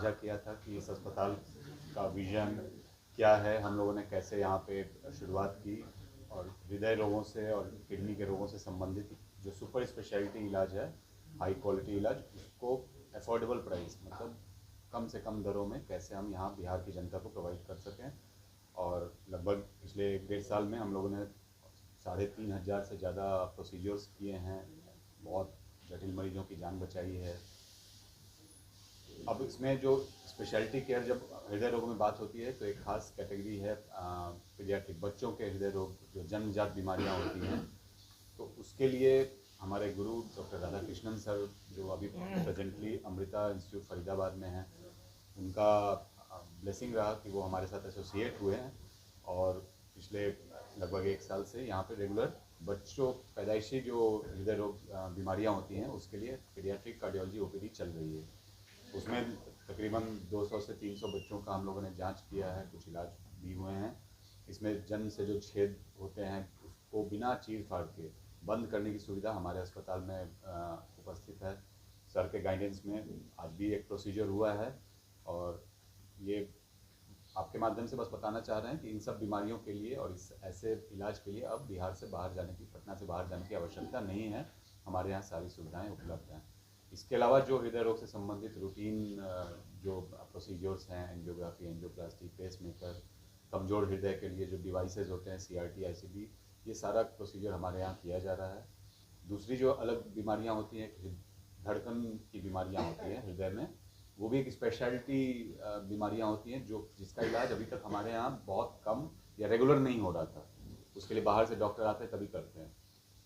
साझा किया था कि इस अस्पताल का विज़न क्या है, हम लोगों ने कैसे यहाँ पे शुरुआत की और हृदय रोगों से और किडनी के रोगों से संबंधित जो सुपर स्पेशलिटी इलाज है, हाई क्वालिटी इलाज, उसको अफोर्डेबल प्राइस मतलब कम से कम दरों में कैसे हम यहाँ बिहार की जनता को प्रोवाइड कर सकें। और लगभग पिछले 1.5 साल में हम लोगों ने 3,500 से ज़्यादा प्रोसीजर्स किए हैं, बहुत जटिल मरीजों की जान बचाई है। अब इसमें जो स्पेशलिटी केयर, जब हृदय रोगों में बात होती है तो एक खास कैटेगरी है पीडियाट्रिक, बच्चों के हृदय रोग जो जन्मजात बीमारियां होती हैं। तो उसके लिए हमारे गुरु डॉक्टर राधाकृष्णन सर, जो अभी प्रेजेंटली अमृता इंस्टीट्यूट फरीदाबाद में हैं, उनका ब्लेसिंग रहा कि वो हमारे साथ एसोसिएट हुए हैं और पिछले लगभग 1 साल से यहाँ पे रेगुलर बच्चों पैदाइशी जो हृदय रोग बीमारियाँ होती हैं उसके लिए पीडियाट्रिक कार्डियोलॉजी ओपीडी चल रही है। उसमें तकरीबन 200 से 300 बच्चों का हम लोगों ने जांच किया है, कुछ इलाज भी हुए हैं। इसमें जन्म से जो छेद होते हैं उसको बिना चीर फाड़ के बंद करने की सुविधा हमारे अस्पताल में उपस्थित है। सर के गाइडेंस में आज भी एक प्रोसीजर हुआ है और ये आपके माध्यम से बस बताना चाह रहे हैं कि इन सब बीमारियों के लिए और इस ऐसे इलाज के लिए अब बिहार से बाहर जाने की, पटना से बाहर जाने की आवश्यकता नहीं है। हमारे यहाँ सारी सुविधाएं उपलब्ध हैं। इसके अलावा जो हृदय रोग से संबंधित रूटीन जो प्रोसीजर्स हैं, एंजियोग्राफी, एंजियोप्लास्टी, पेसमेकर, कमज़ोर हृदय के लिए जो डिवाइसेज होते हैं, CRT, ICD, ये सारा प्रोसीजर हमारे यहाँ किया जा रहा है। दूसरी जो अलग बीमारियाँ होती हैं, धड़कन की बीमारियाँ होती हैं हृदय में, वो भी एक स्पेशलिटी बीमारियाँ होती हैं जो जिसका इलाज अभी तक हमारे यहाँ बहुत कम या रेगुलर नहीं हो रहा था। उसके लिए बाहर से डॉक्टर आते हैं तभी करते हैं।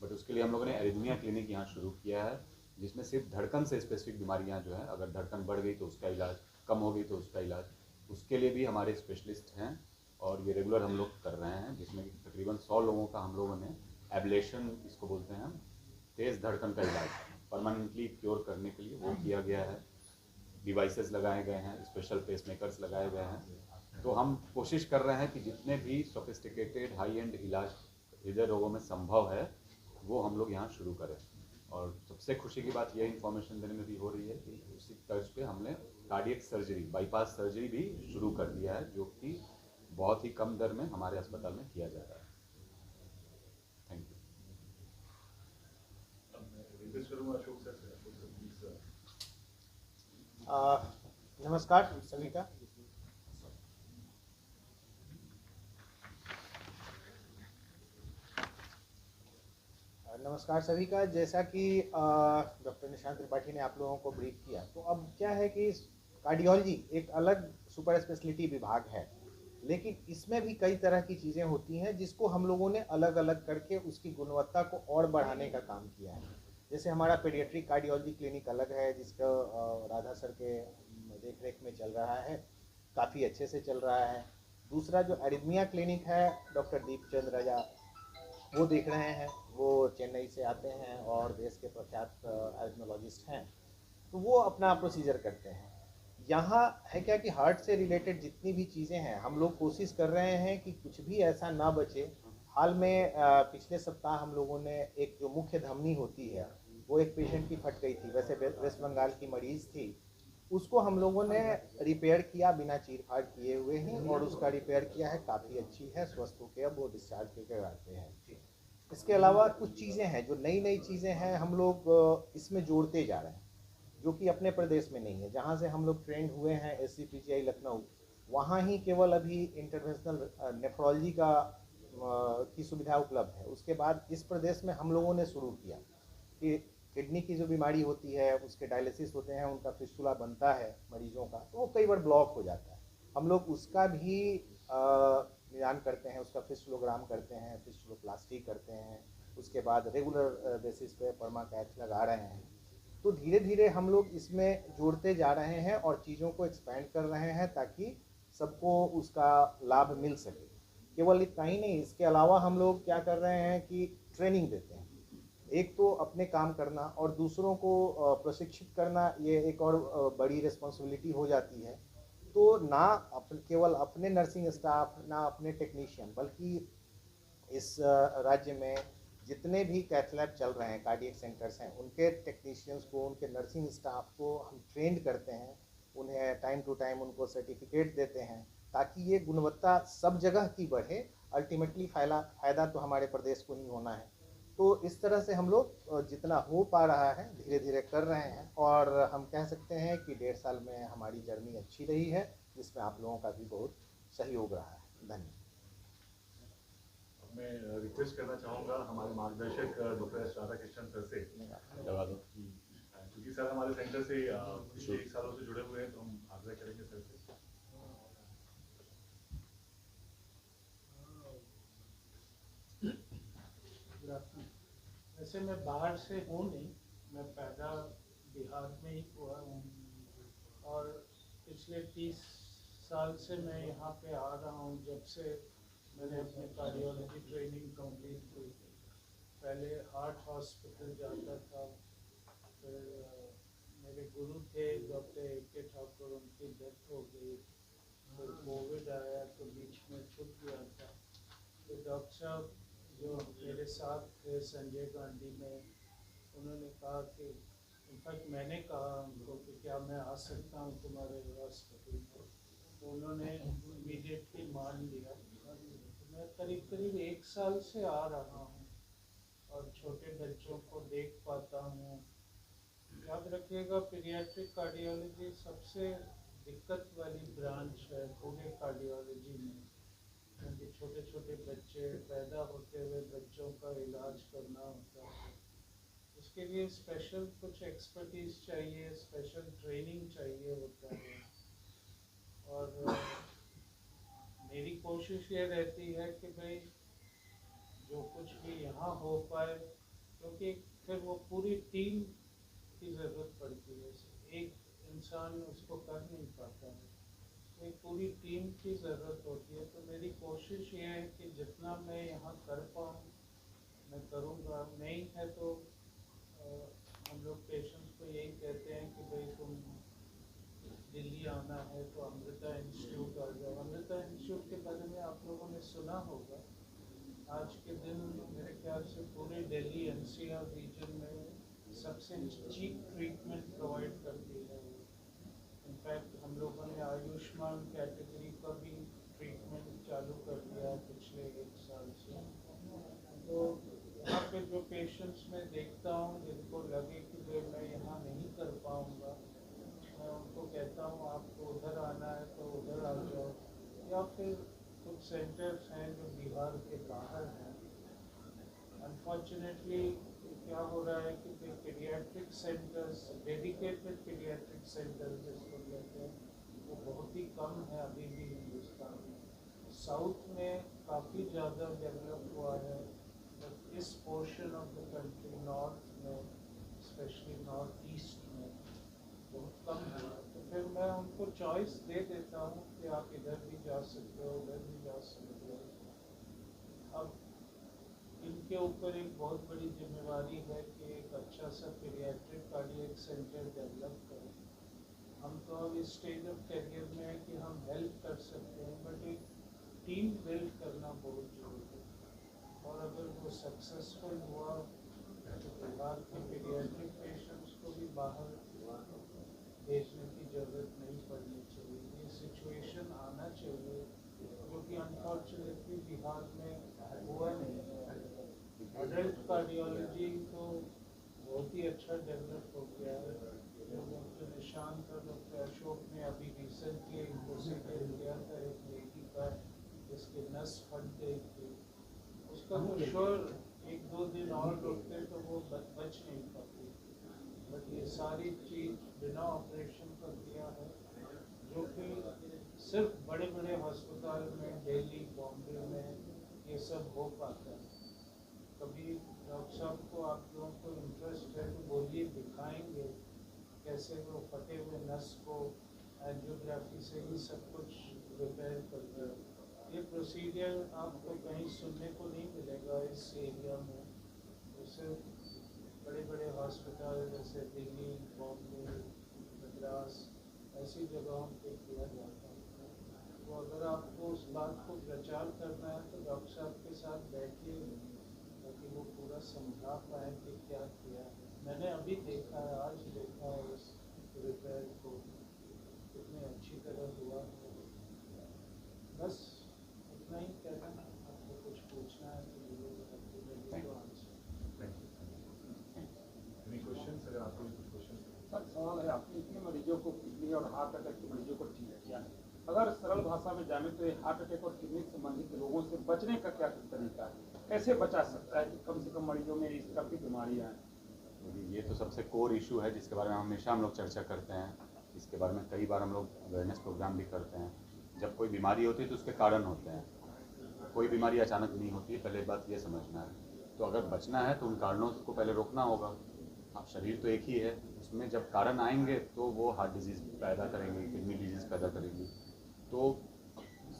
बट उसके लिए हम लोगों ने एरिथमिया क्लिनिक यहाँ शुरू किया है, जिसमें सिर्फ धड़कन से स्पेसिफिक बीमारियाँ जो हैं, अगर धड़कन बढ़ गई तो उसका इलाज, कम हो गई तो उसका इलाज, उसके लिए भी हमारे स्पेशलिस्ट हैं और ये रेगुलर हम लोग कर रहे हैं। जिसमें तकरीबन 100 लोगों का हम लोगों ने एब्लेशन, इसको बोलते हैं हम, तेज़ धड़कन का इलाज परमानेंटली क्योर करने के लिए वो किया गया है। डिवाइसेस लगाए गए हैं, स्पेशल पेसमेकर्स लगाए गए हैं। तो हम कोशिश कर रहे हैं कि जितने भी सोफिस्टिकेटेड हाई एंड इलाज हृदय रोगों में संभव है वो हम लोग यहाँ शुरू करें। और सबसे खुशी की बात ये इन्फॉर्मेशन देने में भी हो रही है कि उसी तर्ज पे हमने कार्डियक सर्जरी, बाईपास सर्जरी भी शुरू कर दिया है, जो कि बहुत ही कम दर में हमारे अस्पताल में किया जा रहा है। Thank you. नमस्कार सभी का। नमस्कार सभी का। जैसा कि डॉक्टर निशांत त्रिपाठी ने आप लोगों को ब्रीफ किया, तो अब क्या है कि कार्डियोलॉजी एक अलग सुपर स्पेशलिटी विभाग है, लेकिन इसमें भी कई तरह की चीज़ें होती हैं जिसको हम लोगों ने अलग अलग करके उसकी गुणवत्ता को और बढ़ाने का काम किया है। जैसे हमारा पीडियाट्रिक कार्डियोलॉजी क्लिनिक अलग है, जिसका राधा सर के देख रेख में चल रहा है, काफ़ी अच्छे से चल रहा है। दूसरा जो एरिथमिया क्लिनिक है, डॉक्टर दीपचंद राजा वो देख रहे हैं, वो चेन्नई से आते हैं और देश के प्रख्यात एरिथमोलॉजिस्ट हैं, तो वो अपना प्रोसीजर करते हैं। यहाँ है क्या कि हार्ट से रिलेटेड जितनी भी चीज़ें हैं, हम लोग कोशिश कर रहे हैं कि कुछ भी ऐसा ना बचे। हाल में पिछले सप्ताह हम लोगों ने एक जो मुख्य धमनी होती है, वो एक पेशेंट की फट गई थी, वैसे वेस्ट बंगाल की मरीज़ थी, उसको हम लोगों ने रिपेयर किया बिना चीर फाड़ किए हुए ही, और उसका रिपेयर किया है, काफ़ी अच्छी है, स्वस्थ होकर अब वो डिस्चार्ज करके आते हैं। इसके अलावा कुछ चीज़ें हैं जो नई नई चीज़ें हैं, हम लोग इसमें जोड़ते जा रहे हैं, जो कि अपने प्रदेश में नहीं है। जहाँ से हम लोग ट्रेंड हुए हैं SCPGI लखनऊ, वहाँ ही केवल अभी इंटरवेंशनल नेफ्रोलॉजी का की सुविधा उपलब्ध है। उसके बाद इस प्रदेश में हम लोगों ने शुरू किया कि किडनी की जो बीमारी होती है, उसके डायलिसिस होते हैं, उनका फिस्टुला बनता है मरीजों का, तो वो कई बार ब्लॉक हो जाता है। हम लोग उसका भी निदान करते हैं, उसका फिस्टुलोग्राम करते हैं, फिस्टुलोप्लास्टी करते हैं, उसके बाद रेगुलर बेसिस पे पर्माकैथ लगा रहे हैं। तो धीरे धीरे हम लोग इसमें जोड़ते जा रहे हैं और चीज़ों को एक्सपेंड कर रहे हैं ताकि सबको उसका लाभ मिल सके। केवल इतना ही नहीं, इसके अलावा हम लोग क्या कर रहे हैं कि ट्रेनिंग देते हैं। एक तो अपने काम करना और दूसरों को प्रशिक्षित करना, ये एक और बड़ी रिस्पॉन्सिबिलिटी हो जाती है। तो ना केवल अपने नर्सिंग स्टाफ, ना अपने टेक्नीशियन, बल्कि इस राज्य में जितने भी कैथ लैब चल रहे हैं, कार्डियक सेंटर्स हैं, उनके टेक्नीशियंस को, उनके नर्सिंग स्टाफ को हम ट्रेंड करते हैं उन्हें टाइम टू टाइम उनको सर्टिफिकेट देते हैं, ताकि ये गुणवत्ता सब जगह की बढ़े। अल्टीमेटली फ़ायदा तो हमारे प्रदेश को ही होना है। तो इस तरह से हम लोग जितना हो पा रहा है धीरे धीरे कर रहे हैं, और हम कह सकते हैं कि 1.5 साल में हमारी जर्नी अच्छी रही है, जिसमें आप लोगों का भी बहुत सहयोग रहा है। धन्यवाद। मैं रिक्वेस्ट करना चाहूँगा हमारे मार्गदर्शक डॉक्टर एस राधाकृष्णन सर से, धन्यवाद। क्योंकि सर हमारे सेंटर से पिछले 1 सालों से जुड़े हुए हैं, तो हम आग्रह करेंगे सर से। वैसे मैं बाहर से हूँ नहीं, मैं पैदा बिहार में ही हुआ हूँ, और पिछले 30 साल से मैं यहाँ पे आ रहा हूँ, जब से मैंने अपनी कार्डियोलॉजी ट्रेनिंग कंप्लीट की। पहले हार्ट हॉस्पिटल जाता था, फिर मेरे गुरु थे डॉक्टर ए.के. ठाकुर, उनकी डेथ हो गई, फिर कोविड आया तो बीच में छूट गया था। तो डॉक्टर साहब जो मेरे साथ थे संजय गांधी में, उन्होंने कहा कि इनफैक्ट मैंने कहा उनको कि क्या मैं आ सकता हूँ तुम्हारे हॉस्पिटल में, तो उन्होंने इमीडिएटली मान लिया। मैं करीब करीब 1 साल से आ रहा हूँ और छोटे बच्चों को देख पाता हूँ। याद रखिएगा, पीडियाट्रिक कार्डियोलॉजी सबसे दिक्कत वाली ब्रांच है पूरे कार्डियोलॉजी में, क्योंकि छोटे छोटे बच्चे, पैदा होते हुए बच्चों का इलाज करना होता है। उसके लिए स्पेशल कुछ एक्सपर्टीज चाहिए, स्पेशल ट्रेनिंग चाहिए होता है। और मेरी कोशिश ये रहती है कि भाई जो कुछ भी यहाँ हो पाए, क्योंकि फिर वो पूरी टीम की ज़रूरत पड़ती है, एक इंसान उसको कर नहीं पाता है, एक पूरी टीम की ज़रूरत होती है। तो मेरी कोशिश ये है कि जितना मैं यहाँ कर पाऊँ मैं करूँगा। नहीं है तो हम लोग पेशेंट्स को यही कहते हैं कि भाई तुम दिल्ली आना है तो अमृता इंस्टीट्यूट आ जाओ। अमृता इंस्टीट्यूट के बारे में आप लोगों ने सुना होगा। आज के दिन मेरे ख्याल से पूरे दिल्ली एनसीआर रीजन में सबसे चीप ट्रीटमेंट प्रोवाइड करती है। इनफैक्ट हम लोगों ने आयुष्मान कैटेगरी का भी ट्रीटमेंट चालू कर दिया पिछले 1 साल से। तो यहाँ पे जो पेशेंट्स मैं देखता हूँ जिनको लगे कि भाई मैं यहाँ नहीं कर पाऊँगा, मैं उनको कहता हूँ आपको उधर आना है तो उधर आ जाओ, या फिर कुछ सेंटर्स हैं जो बिहार के बाहर हैं। अनफॉर्चुनेटली क्या हो रहा है कि paediatric centres, dedicated paediatric centres जिसको कहते हैं, वो बहुत ही कम है अभी भी हिंदुस्तान में। साउथ में काफ़ी ज़्यादा डेवलप हुआ है, बट इस portion of the country, north में, स्पेशली नॉर्थ ईस्ट में बहुत कम है। तो फिर मैं उनको चॉइस दे देता हूँ कि आप इधर भी जा सकते हो, उधर भी जा सकते हो। अब इनके ऊपर एक बहुत बड़ी जिम्मेवारी है कि एक अच्छा सा पीडियाट्रिक कार्डियक सेंटर डेवलप करें। हम तो अब इस स्टेज ऑफ करियर में है कि हम हेल्प कर सकते हैं, बट एक टीम बिल्ड करना बहुत जरूरी है। और अगर वो सक्सेसफुल हुआ तो बिहार के पीडियाट्रिक पेशेंट्स को भी बाहर भेजने की ज़रूरत नहीं पड़नी चाहिए। ये सिचुएशन आना चाहिए, जो कि अनफॉर्चुनेटली बिहार में हुआ नहीं है। अडल्ट कार्डियोलॉजी तो बहुत ही अच्छा डेवलप हो गया है। डॉक्टर निशांत और डॉक्टर अशोक ने अभी रिसेंटली एक प्रोसीजर किया था एक लेडी का, जिसके नस फट गई थी। उसका तो श्योर 1-2 दिन और रुकते तो वो बच नहीं पाती, बट ये सारी चीज़ बिना ऑपरेशन का किया है, जो कि सिर्फ बड़े बड़े अस्पताल में, दिल्ली, बॉम्बे में ये सब हो पाता है। कभी डॉक्टर साहब को, आप लोगों को इंटरेस्ट है तो बोलिए, दिखाएंगे कैसे वो फटे हुए नस को एंजियोग्राफी से ही सब कुछ रिपेयर करते हैं। ये प्रोसीजर आपको कहीं सुनने को नहीं मिलेगा इस एरिया में। तो सिर्फ बड़े बड़े हॉस्पिटल जैसे दिल्ली, बॉम्बे, मद्रास, ऐसी जगहों पे किया जाता है। तो अगर आपको उस बात को प्रचार करना है तो डॉक्टर साहब के साथ बैठिए, ताकि वो पूरा समझा पाए कि क्या किया है। मैंने अभी देखा है, आज देखा है उस रिपेयर को। दर्द हुआ। बस उतना ही कहना है। आपको कुछ पूछना है तो एनी क्वेश्चन सर, आपको कुछ क्वेश्चन? सर सवाल है, आपने इतने मरीजों को, किडनी और हार्ट अटैक के मरीजों को ठीक किया है, अगर सरल भाषा में जाने तो ये हार्ट अटैक और किडनी संबंधित रोगों से बचने का क्या तरीका है, कैसे बचा सकता है कि कम से कम मरीजों में इस तरह की बीमारियां हैं? ये तो सबसे कोर इशू है जिसके बारे में हमेशा हम लोग चर्चा करते हैं। इसके बारे में कई बार हम लोग अवेयरनेस प्रोग्राम भी करते हैं। जब कोई बीमारी होती है तो उसके कारण होते हैं, कोई बीमारी अचानक नहीं होती है, पहले बात ये समझना है। तो अगर बचना है तो उन कारणों को पहले रोकना होगा। अब शरीर तो एक ही है, उसमें जब कारण आएंगे तो वो हार्ट डिजीज़ पैदा करेंगे, किडनी डिजीज़ पैदा करेंगी। तो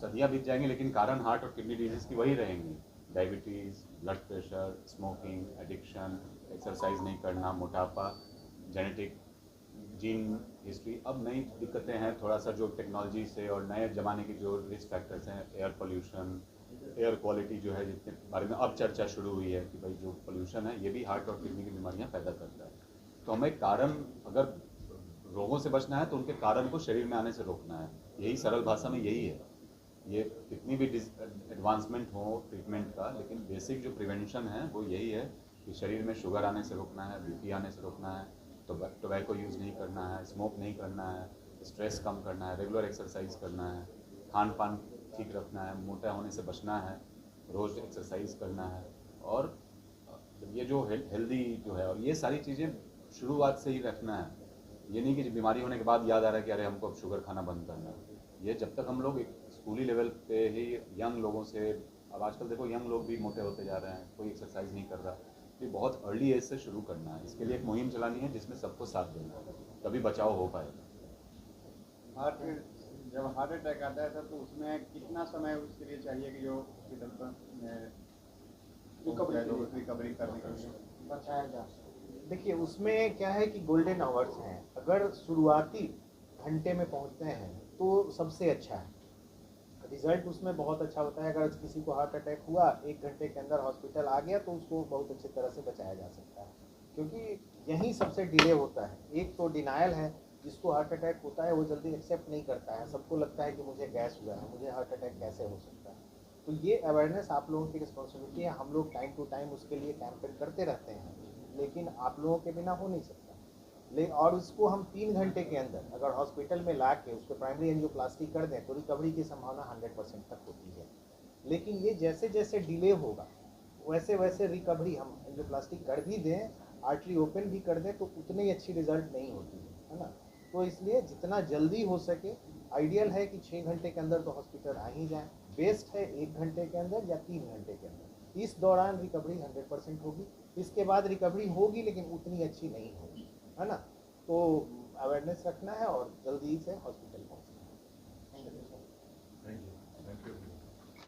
सदियाँ बीत जाएंगी लेकिन कारण हार्ट और किडनी डिजीज़ की वही रहेंगी। Diabetes, blood pressure, smoking, addiction, exercise नहीं करना, मोटापा, जेनेटिक, जीन हिस्ट्री। अब नई दिक्कतें हैं थोड़ा सा जो टेक्नोलॉजी से और नए ज़माने की जो रिस्क फैक्टर्स हैं, एयर पोल्यूशन, एयर क्वालिटी जो है, जिसके बारे में अब चर्चा शुरू हुई है कि भाई जो पोल्यूशन है ये भी हार्ट और किडनी की बीमारियां पैदा करता है। तो हमें कारण, अगर रोगों से बचना है तो उनके कारण को शरीर में आने से रोकना है। यही सरल भाषा में यही है। ये कितनी भी एडवांसमेंट हो ट्रीटमेंट का, लेकिन बेसिक जो प्रिवेंशन है वो यही है कि शरीर में शुगर आने से रोकना है, बीपी आने से रोकना है, टोबैको यूज़ नहीं करना है, स्मोक नहीं करना है, स्ट्रेस कम करना है, रेगुलर एक्सरसाइज करना है, खान पान ठीक रखना है, मोटा होने से बचना है, रोज़ एक्सरसाइज करना है। और ये जो हेल्दी जो है, और ये सारी चीज़ें शुरुआत से ही रखना है। ये नहीं कि बीमारी होने के बाद याद आ रहा है कि अरे हमको अब शुगर खाना बंद करना है। ये जब तक हम लोग एक स्कूली लेवल पे ही यंग लोगों से, अब आजकल देखो यंग लोग भी मोटे होते जा रहे हैं, कोई एक्सरसाइज नहीं कर रहा, ये बहुत अर्ली एज से शुरू करना है। इसके लिए एक मुहिम चलानी है जिसमें सबको साथ देना है, तभी बचाव हो पाएगा। जब हार्ट अटैक आता है तो उसमें कितना समय उसके लिए चाहिए कि जो हॉस्पिटल पर रिकवरी करने के लिए बचाया जा सके? देखिए उसमें क्या है कि गोल्डन आवर्स हैं। अगर शुरुआती घंटे में पहुंचते हैं तो सबसे अच्छा है, रिजल्ट उसमें बहुत अच्छा होता है। अगर किसी को हार्ट अटैक हुआ, 1 घंटे के अंदर हॉस्पिटल आ गया तो उसको बहुत अच्छी तरह से बचाया जा सकता है, क्योंकि यही सबसे डिले होता है। एक तो डिनायल है, जिसको हार्ट अटैक होता है वो जल्दी एक्सेप्ट नहीं करता है। सबको लगता है कि मुझे गैस हुआ है, मुझे हार्ट अटैक कैसे हो सकता है। तो ये अवेयरनेस आप लोगों की रिस्पॉन्सिबिलिटी है। हम लोग टाइम टू टाइम उसके लिए कैंपेन करते रहते हैं, लेकिन आप लोगों के बिना हो नहीं सकता। और उसको हम 3 घंटे के अंदर अगर हॉस्पिटल में ला के उसको प्राइमरी एंजियोप्लास्टी कर दें तो रिकवरी की संभावना 100% तक होती है। लेकिन ये जैसे जैसे डिले होगा वैसे वैसे रिकवरी, हम एंजियोप्लास्टी कर भी दें, आर्टरी ओपन भी कर दें, तो उतनी अच्छी रिजल्ट नहीं होती है ना। तो इसलिए जितना जल्दी हो सके, आइडियल है कि 6 घंटे के अंदर तो हॉस्पिटल आ ही जाए। बेस्ट है 1 घंटे के अंदर या 3 घंटे के अंदर। इस दौरान रिकवरी 100% होगी। इसके बाद रिकवरी होगी लेकिन उतनी अच्छी नहीं होगी, है ना। तो अवेयरनेस रखना है और जल्दी से हॉस्पिटल पहुंचना है।